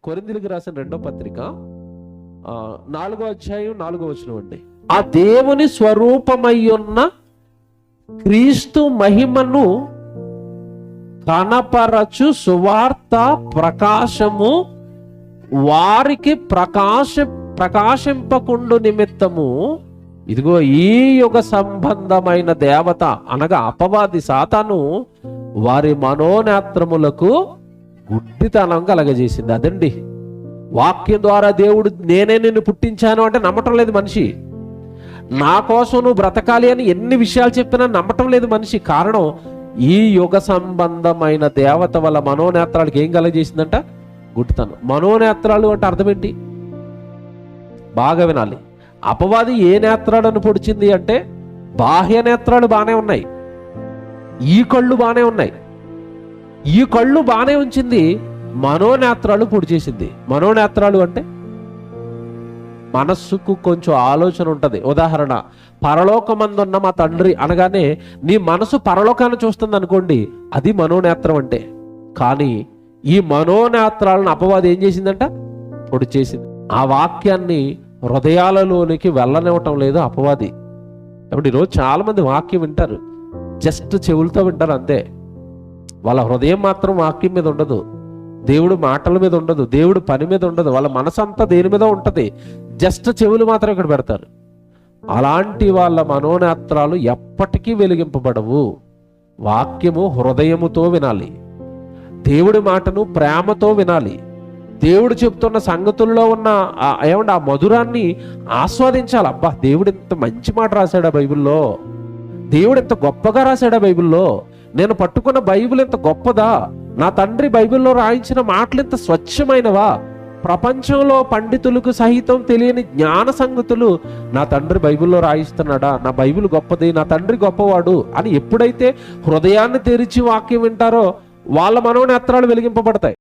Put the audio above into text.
కొరింథీయులకు రాసిన 2వ పత్రిక 4వ అధ్యాయం 4వ వచనం అండి. ఆ దేవుని స్వరూపమై ఉన్న క్రీస్తు మహిమను కనపరచు సువార్త ప్రకాశము వారికి ప్రకాశింపకుండు నిమిత్తము ఇదిగో ఈ యుగ సంబంధమైన దేవత అనగా అపవాది సాతాను వారి మనోనేత్రములకు గుడ్డితనం కలగజేసింది. అదండి వాక్యం ద్వారా దేవుడు నేనే నిన్ను పుట్టించాను అంటే నమ్మటం లేదు మనిషి. నా కోసం నువ్వు బ్రతకాలి అని ఎన్ని విషయాలు చెప్పినా నమ్మటం లేదు మనిషి. కారణం ఈ యుగ సంబంధమైన దేవత వల్ల మనోనేత్రాలకు ఏం కలగజేసిందంట? గుడ్డితనం. మనోనేత్రాలు అంటే అర్థం ఏంటి? బాగా వినాలి. అపవాది ఏ నేత్రాలను పొడిచింది అంటే బాహ్య నేత్రాలు బాగానే ఉన్నాయి, ఈ కళ్ళు బాగానే ఉన్నాయి, ఈ కళ్ళు బాగానే ఉంచింది, మనోనేత్రాలు పొడి చేసింది. మనోనేత్రాలు అంటే మనస్సుకు కొంచెం ఆలోచన ఉంటుంది. ఉదాహరణ, పరలోకమందున్న మా తండ్రి అనగానే నీ మనసు పరలోకాన్ని చూస్తుంది అనుకోండి, అది మనోనేత్రం అంటే. కానీ ఈ మనోనేత్రాలను అపవాది ఏం చేసిందంట? పొడి చేసింది. ఆ వాక్యాన్ని హృదయాలలోనికి వెళ్ళనివ్వటం లేదు అపవాది. ఇప్పుడు ఈరోజు చాలా మంది వాక్యం వింటారు, జస్ట్ చెవులతో వింటారు అంతే. వాళ్ళ హృదయం మాత్రం వాక్యం మీద ఉండదు, దేవుడు మాటల మీద ఉండదు, దేవుడు పని మీద ఉండదు. వాళ్ళ మనసు అంతా దేని మీద ఉంటుంది, జస్ట్ చెవులు మాత్రం ఇక్కడ పెడతారు. అలాంటి వాళ్ళ మనోనేత్రాలు ఎప్పటికీ వెలిగింపబడవు. వాక్యము హృదయముతో వినాలి, దేవుడి మాటను ప్రేమతో వినాలి, దేవుడు చెప్తున్న సంగతుల్లో ఉన్న ఆ మధురాన్ని ఆస్వాదించాలి. అబ్బా, దేవుడు ఎంత మంచి మాట రాశాడా బైబిల్లో, దేవుడు ఎంత గొప్పగా రాశాడా బైబిల్లో, నేను పట్టుకున్న బైబిల్ ఎంత గొప్పదా, నా తండ్రి బైబిల్లో రాయించిన మాటలు ఎంత స్వచ్ఛమైనవా, ప్రపంచంలో పండితులకు సహితం తెలియని జ్ఞాన సంగతులు నా తండ్రి బైబిల్లో రాయిస్తున్నాడా, నా బైబిల్ గొప్పది, నా తండ్రి గొప్పవాడు అని ఎప్పుడైతే హృదయాన్ని తెరిచి వాక్యం వింటారో వాళ్ళ మనోనేత్రాలు వెలిగింపబడతాయి.